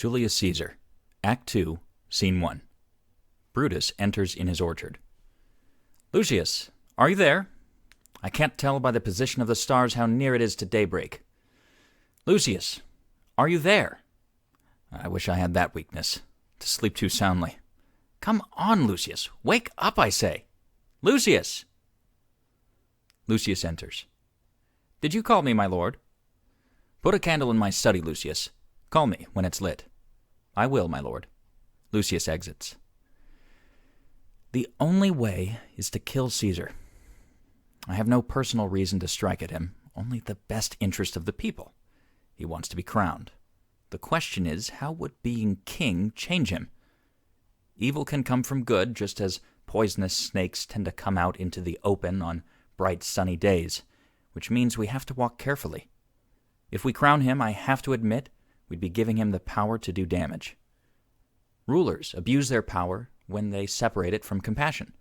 Julius Caesar, Act 2, Scene 1. Brutus enters in his orchard. Lucius, are you there? I can't tell by the position of the stars how near it is to daybreak. Lucius, are you there? I wish I had that weakness, to sleep too soundly. Come on, Lucius. Wake up, I say. Lucius! Lucius enters. Did you call me, my lord? Put a candle in my study, Lucius. Call me when it's lit. I will, my lord. Lucius exits. The only way is to kill Caesar. I have no personal reason to strike at him, only the best interest of the people. He wants to be crowned. The question is, how would being king change him? Evil can come from good, just as poisonous snakes tend to come out into the open on bright sunny days, which means we have to walk carefully. If we crown him, I have to admit, we'd be giving him the power to do damage. Rulers abuse their power when they separate it from compassion.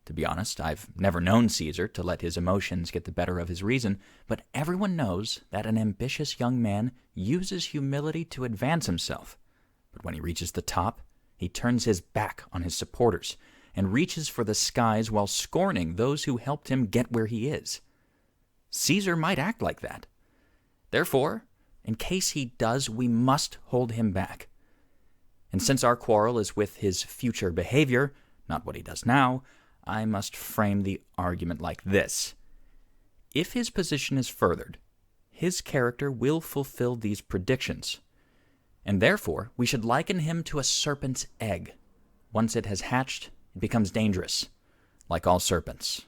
To be honest, I've never known Caesar to let his emotions get the better of his reason, but everyone knows that an ambitious young man uses humility to advance himself. But when he reaches the top, he turns his back on his supporters and reaches for the skies while scorning those who helped him get where he is. Caesar might act like that. Therefore, in case he does, we must hold him back. And since our quarrel is with his future behavior, not what he does now, I must frame the argument like this. If his position is furthered, his character will fulfill these predictions, and therefore we should liken him to a serpent's egg. Once it has hatched, it becomes dangerous, like all serpents.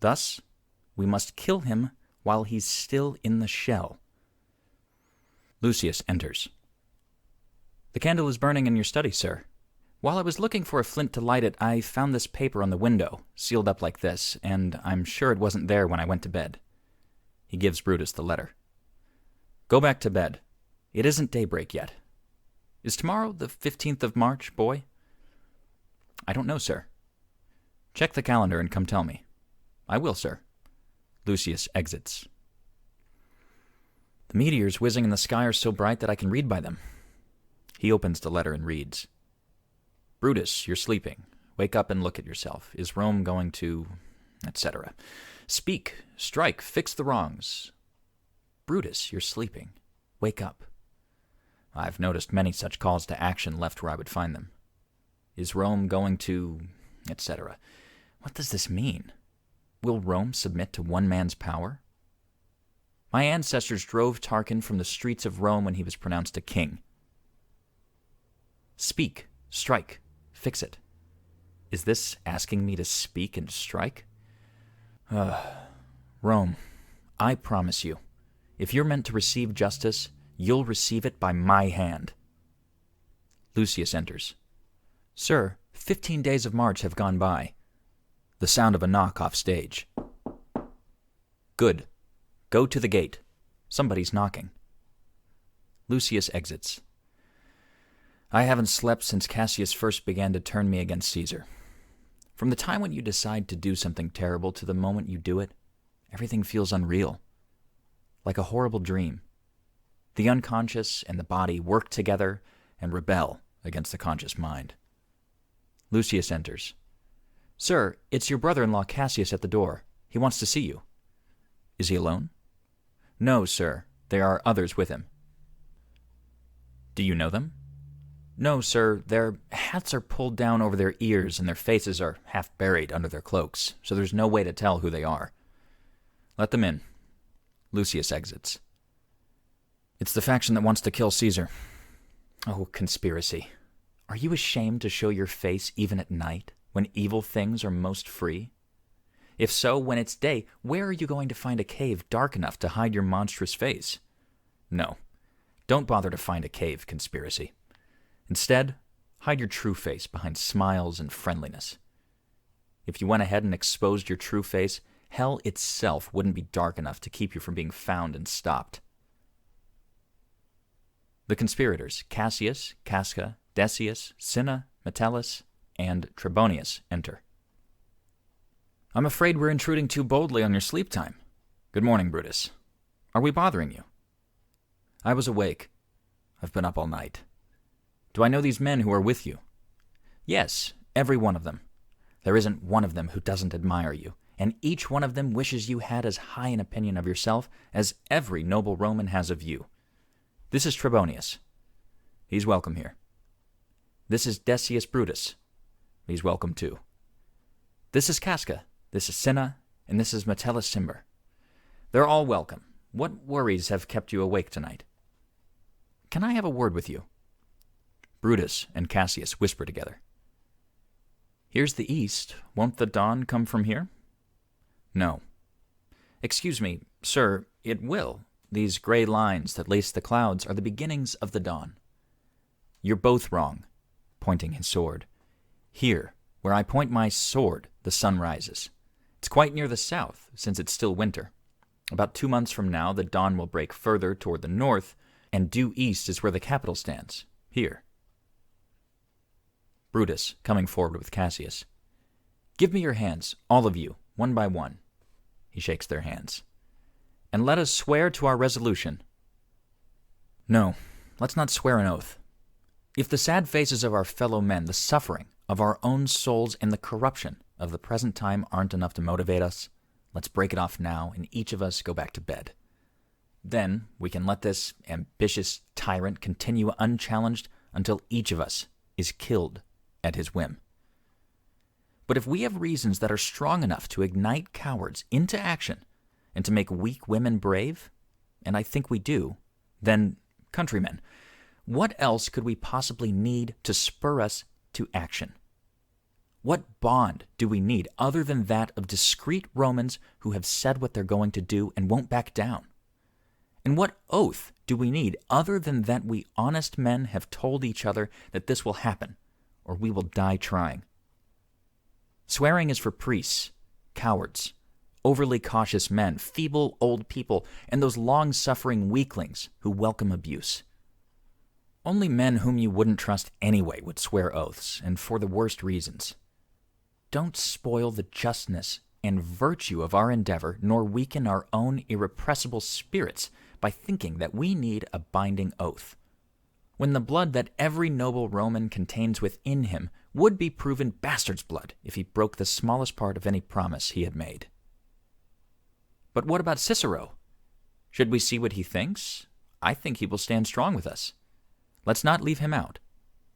Thus, we must kill him while he's still in the shell. Lucius enters. The candle is burning in your study, sir. While I was looking for a flint to light it, I found this paper on the window, sealed up like this, and I'm sure it wasn't there when I went to bed. He gives Brutus the letter. Go back to bed. It isn't daybreak yet. Is tomorrow the 15th of March, boy? I don't know, sir. Check the calendar and come tell me. I will, sir. Lucius exits. The meteors whizzing in the sky are so bright that I can read by them. He opens the letter and reads. Brutus, you're sleeping. Wake up and look at yourself. Is Rome going to... etc. Speak, strike, fix the wrongs. Brutus, you're sleeping. Wake up. I've noticed many such calls to action left where I would find them. Is Rome going to... etc. What does this mean? Will Rome submit to one man's power? My ancestors drove Tarquin from the streets of Rome when he was pronounced a king. Speak, strike, fix it. Is this asking me to speak and strike? Rome, I promise you, if you're meant to receive justice, you'll receive it by my hand. Lucius enters. Sir, 15 days of march have gone by. The sound of a knock off stage. Good. Go to the gate. Somebody's knocking. Lucius exits. I haven't slept since Cassius first began to turn me against Caesar. From the time when you decide to do something terrible to the moment you do it, everything feels unreal, like a horrible dream. The unconscious and the body work together and rebel against the conscious mind. Lucius enters. Sir, it's your brother-in-law Cassius at the door. He wants to see you. Is he alone? No, sir. There are others with him. Do you know them? No, sir. Their hats are pulled down over their ears and their faces are half buried under their cloaks, so there's no way to tell who they are. Let them in. Lucius exits. It's the faction that wants to kill Caesar. Oh, conspiracy. Are you ashamed to show your face even at night, when evil things are most free? If so, when it's day, where are you going to find a cave dark enough to hide your monstrous face? No, don't bother to find a cave, conspiracy. Instead, hide your true face behind smiles and friendliness. If you went ahead and exposed your true face, hell itself wouldn't be dark enough to keep you from being found and stopped. The conspirators, Cassius, Casca, Decius, Cinna, Metellus, and Trebonius enter. I'm afraid we're intruding too boldly on your sleep time. Good morning, Brutus. Are we bothering you? I was awake. I've been up all night. Do I know these men who are with you? Yes, every one of them. There isn't one of them who doesn't admire you, and each one of them wishes you had as high an opinion of yourself as every noble Roman has of you. This is Trebonius. He's welcome here. This is Decius Brutus. He's welcome too. This is Casca, this is Cinna, and this is Metellus Cimber. They're all welcome. What worries have kept you awake tonight? Can I have a word with you? Brutus and Cassius whisper together. Here's the east. Won't the dawn come from here? No. Excuse me, sir, it will. These gray lines that lace the clouds are the beginnings of the dawn. You're both wrong, pointing his sword. Here, where I point my sword, the sun rises. It's quite near the south, since it's still winter. About 2 months from now, the dawn will break further toward the north, and due east is where the capital stands, here. Brutus, coming forward with Cassius. Give me your hands, all of you, one by one. He shakes their hands. And let us swear to our resolution. No, let's not swear an oath. If the sad faces of our fellow men, the suffering of our own souls, and the corruption of the present time aren't enough to motivate us, let's break it off now and each of us go back to bed. Then we can let this ambitious tyrant continue unchallenged until each of us is killed at his whim. But if we have reasons that are strong enough to ignite cowards into action and to make weak women brave, and I think we do, then, countrymen, what else could we possibly need to spur us to action? What bond do we need other than that of discreet Romans who have said what they're going to do and won't back down? And what oath do we need other than that we honest men have told each other that this will happen, or we will die trying? Swearing is for priests, cowards, overly cautious men, feeble old people, and those long-suffering weaklings who welcome abuse. Only men whom you wouldn't trust anyway would swear oaths, and for the worst reasons. Don't spoil the justness and virtue of our endeavor, nor weaken our own irrepressible spirits by thinking that we need a binding oath, when the blood that every noble Roman contains within him would be proven bastard's blood if he broke the smallest part of any promise he had made. But what about Cicero? Should we see what he thinks? I think he will stand strong with us. Let's not leave him out.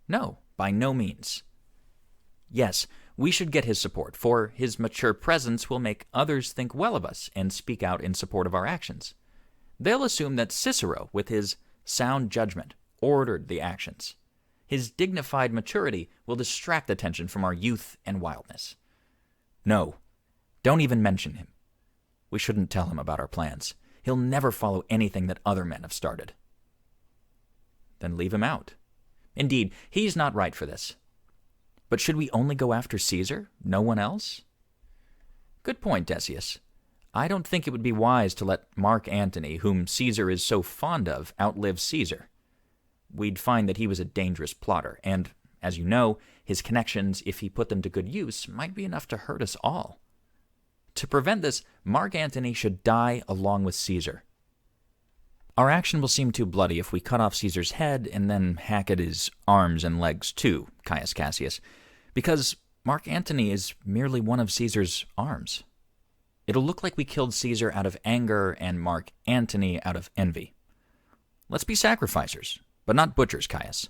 No, by no means. Yes, we should get his support, for his mature presence will make others think well of us and speak out in support of our actions. They'll assume that Cicero, with his sound judgment, ordered the actions. His dignified maturity will distract attention from our youth and wildness. No, don't even mention him. We shouldn't tell him about our plans. He'll never follow anything that other men have started. Then leave him out. Indeed, he's not right for this. But should we only go after Caesar, no one else? Good point, Decius. I don't think it would be wise to let Mark Antony, whom Caesar is so fond of, outlive Caesar. We'd find that he was a dangerous plotter, and, as you know, his connections, if he put them to good use, might be enough to hurt us all. To prevent this, Mark Antony should die along with Caesar. Our action will seem too bloody if we cut off Caesar's head and then hack at his arms and legs too, Caius Cassius, because Mark Antony is merely one of Caesar's arms. It'll look like we killed Caesar out of anger and Mark Antony out of envy. Let's be sacrificers, but not butchers, Caius.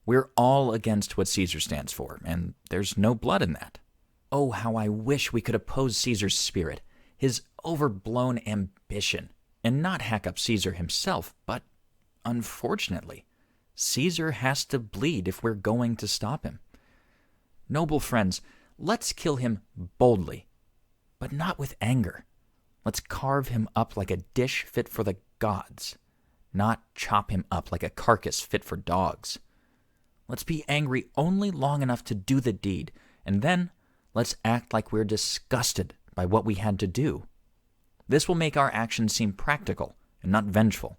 We're all against what Caesar stands for, and there's no blood in that. Oh, how I wish we could oppose Caesar's spirit, his overblown ambition, and not hack up Caesar himself, but, unfortunately, Caesar has to bleed if we're going to stop him. Noble friends, let's kill him boldly, but not with anger. Let's carve him up like a dish fit for the gods, not chop him up like a carcass fit for dogs. Let's be angry only long enough to do the deed, and then let's act like we're disgusted by what we had to do. This will make our actions seem practical and not vengeful.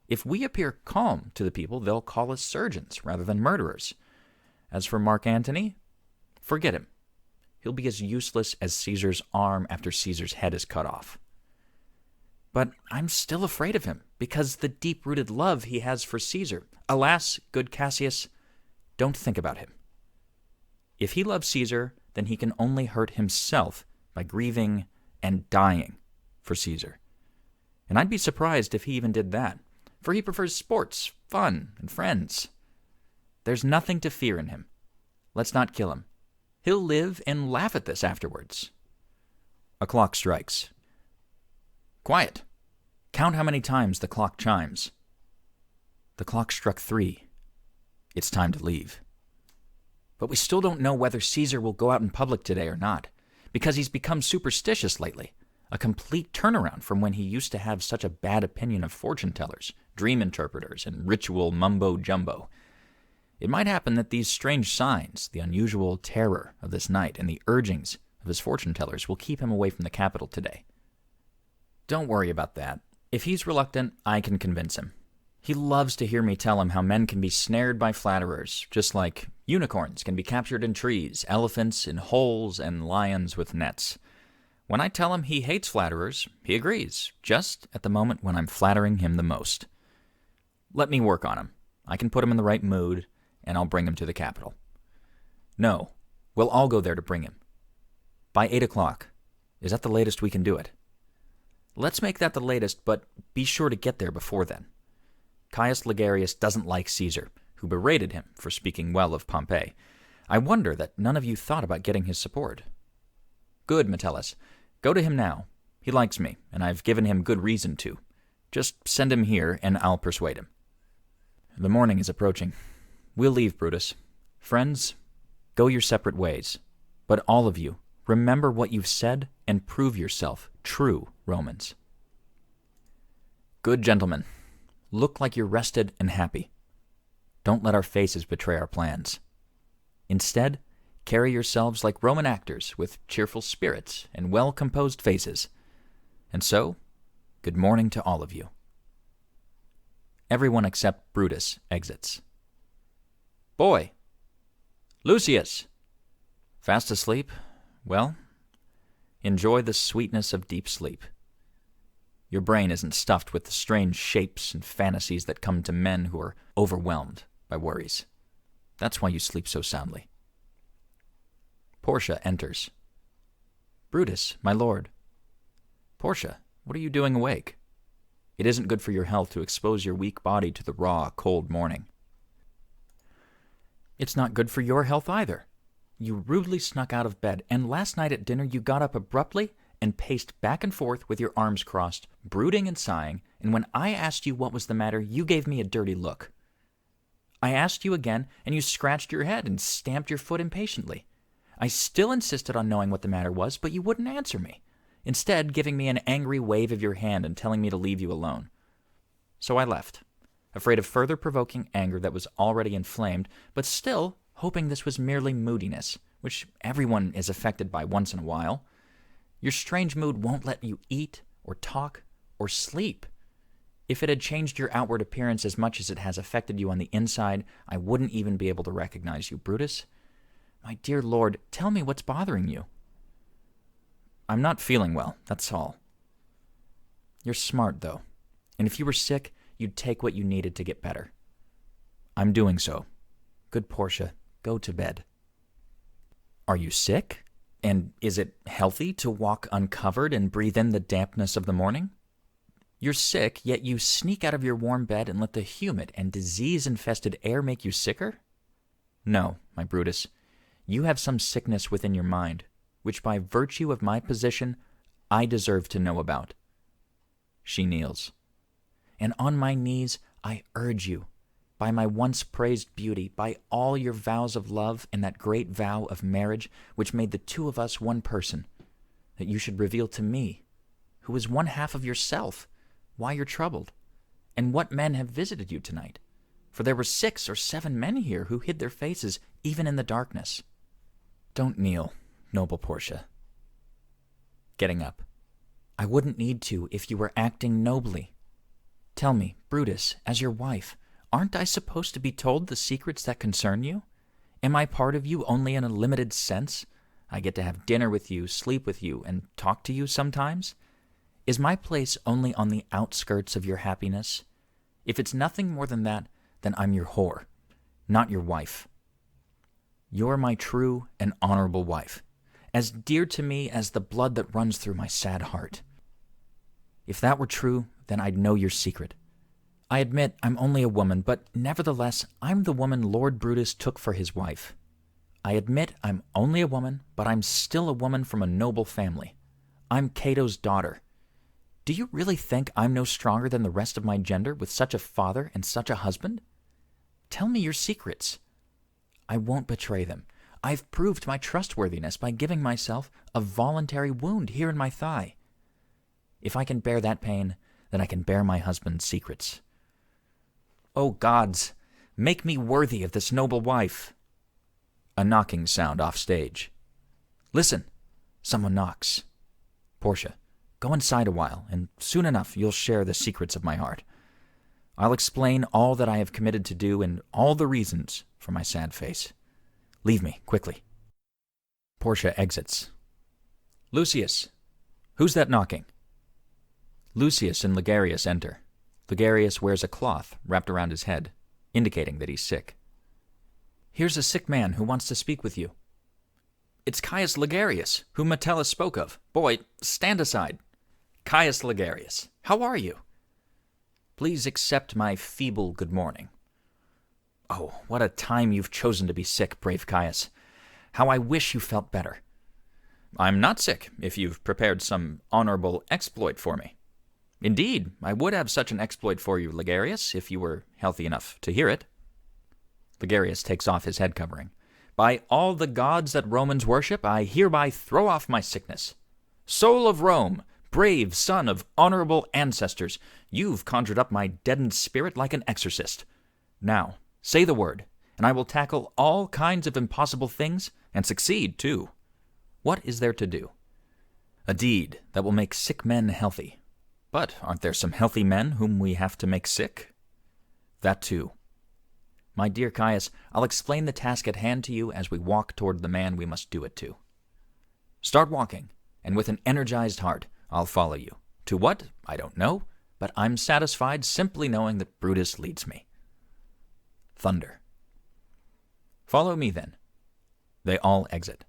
If we appear calm to the people, they'll call us surgeons rather than murderers. As for Mark Antony, forget him. He'll be as useless as Caesar's arm after Caesar's head is cut off. But I'm still afraid of him, because the deep-rooted love he has for Caesar. Alas, good Cassius, Don't think about him. If he loves Caesar, then he can only hurt himself by grieving and dying for Caesar. And I'd be surprised if he even did that, for he prefers sports, fun, and friends. There's nothing to fear in him. Let's not kill him. He'll live and laugh at this afterwards. A clock strikes. Quiet. Count how many times the clock chimes. The clock struck 3. It's time to leave. But we still don't know whether Caesar will go out in public today or not, because he's become superstitious lately. A complete turnaround from when he used to have such a bad opinion of fortune-tellers, dream interpreters, and ritual mumbo-jumbo. It might happen that these strange signs, the unusual terror of this night, and the urgings of his fortune-tellers will keep him away from the capital today. Don't worry about that. If he's reluctant, I can convince him. He loves to hear me tell him how men can be snared by flatterers, just like unicorns can be captured in trees, elephants in holes, and lions with nets. When I tell him he hates flatterers, he agrees, just at the moment when I'm flattering him the most. Let me work on him. I can put him in the right mood, and I'll bring him to the capital. No, we'll all go there to bring him. By 8 o'clock. Is that the latest we can do it? Let's make that the latest, but be sure to get there before then. Caius Ligarius doesn't like Caesar, who berated him for speaking well of Pompey. I wonder that none of you thought about getting his support. Good, Metellus. Go to him now. He likes me, and I've given him good reason to. Just send him here, and I'll persuade him. The morning is approaching. We'll leave, Brutus. Friends, go your separate ways. But all of you, remember what you've said and prove yourself true Romans. Good gentlemen, look like you're rested and happy. Don't let our faces betray our plans. Instead, carry yourselves like Roman actors with cheerful spirits and well-composed faces. And so, good morning to all of you. Everyone except Brutus exits. Boy! Lucius! Fast asleep? Well, enjoy the sweetness of deep sleep. Your brain isn't stuffed with the strange shapes and fantasies that come to men who are overwhelmed by worries. That's why you sleep so soundly. Portia enters. Brutus, my lord. Portia, what are you doing awake? It isn't good for your health to expose your weak body to the raw, cold morning. It's not good for your health either. You rudely snuck out of bed, and last night at dinner you got up abruptly and paced back and forth with your arms crossed, brooding and sighing, and when I asked you what was the matter, you gave me a dirty look. I asked you again, and you scratched your head and stamped your foot impatiently. I still insisted on knowing what the matter was, but you wouldn't answer me, instead giving me an angry wave of your hand and telling me to leave you alone. So I left, afraid of further provoking anger that was already inflamed, but still hoping this was merely moodiness, which everyone is affected by once in a while. Your strange mood won't let you eat, or talk, or sleep. If it had changed your outward appearance as much as it has affected you on the inside, I wouldn't even be able to recognize you, Brutus. My dear lord, tell me what's bothering you. I'm not feeling well, that's all. You're smart, though, and if you were sick, you'd take what you needed to get better. I'm doing so. Good Portia, go to bed. Are you sick? And is it healthy to walk uncovered and breathe in the dampness of the morning? You're sick, yet you sneak out of your warm bed and let the humid and disease-infested air make you sicker? No, my Brutus, you have some sickness within your mind, which by virtue of my position, I deserve to know about. She kneels. And on my knees, I urge you, by my once praised beauty, by all your vows of love and that great vow of marriage which made the two of us one person, that you should reveal to me, who is one half of yourself, why you're troubled, and what men have visited you tonight. For there were 6 or 7 men here who hid their faces even in the darkness. Don't kneel, noble Portia. Getting up. I wouldn't need to if you were acting nobly. Tell me, Brutus, as your wife, aren't I supposed to be told the secrets that concern you? Am I part of you only in a limited sense? I get to have dinner with you, sleep with you, and talk to you sometimes? Is my place only on the outskirts of your happiness? If it's nothing more than that, then I'm your whore, not your wife. You're my true and honorable wife, as dear to me as the blood that runs through my sad heart. If that were true, then I'd know your secret. I admit I'm only a woman, but nevertheless, I'm the woman Lord Brutus took for his wife. I admit I'm only a woman, but I'm still a woman from a noble family. I'm Cato's daughter. Do you really think I'm no stronger than the rest of my gender with such a father and such a husband? Tell me your secrets. I won't betray them. I've proved my trustworthiness by giving myself a voluntary wound here in my thigh. If I can bear that pain, then I can bear my husband's secrets. O gods, make me worthy of this noble wife. A knocking sound off stage. Listen, someone knocks. Portia, go inside a while, and soon enough you'll share the secrets of my heart. I'll explain all that I have committed to do and all the reasons for my sad face. Leave me, quickly. Portia exits. Lucius, who's that knocking? Lucius and Ligarius enter. Ligarius wears a cloth wrapped around his head, indicating that he's sick. Here's a sick man who wants to speak with you. It's Caius Ligarius, whom Metellus spoke of. Boy, stand aside. Caius Ligarius, how are you? Please accept my feeble good morning. Oh, what a time you've chosen to be sick, brave Caius. How I wish you felt better. I'm not sick, if you've prepared some honorable exploit for me. Indeed, I would have such an exploit for you, Ligarius, if you were healthy enough to hear it. Ligarius takes off his head covering. By all the gods that Romans worship, I hereby throw off my sickness. Soul of Rome, brave son of honorable ancestors, you've conjured up my deadened spirit like an exorcist. Now, say the word, and I will tackle all kinds of impossible things, and succeed, too. What is there to do? A deed that will make sick men healthy. But aren't there some healthy men whom we have to make sick? That, too. My dear Caius, I'll explain the task at hand to you as we walk toward the man we must do it to. Start walking, and with an energized heart, I'll follow you. To what? I don't know, but I'm satisfied simply knowing that Brutus leads me. Thunder. Follow me, then. They all exit.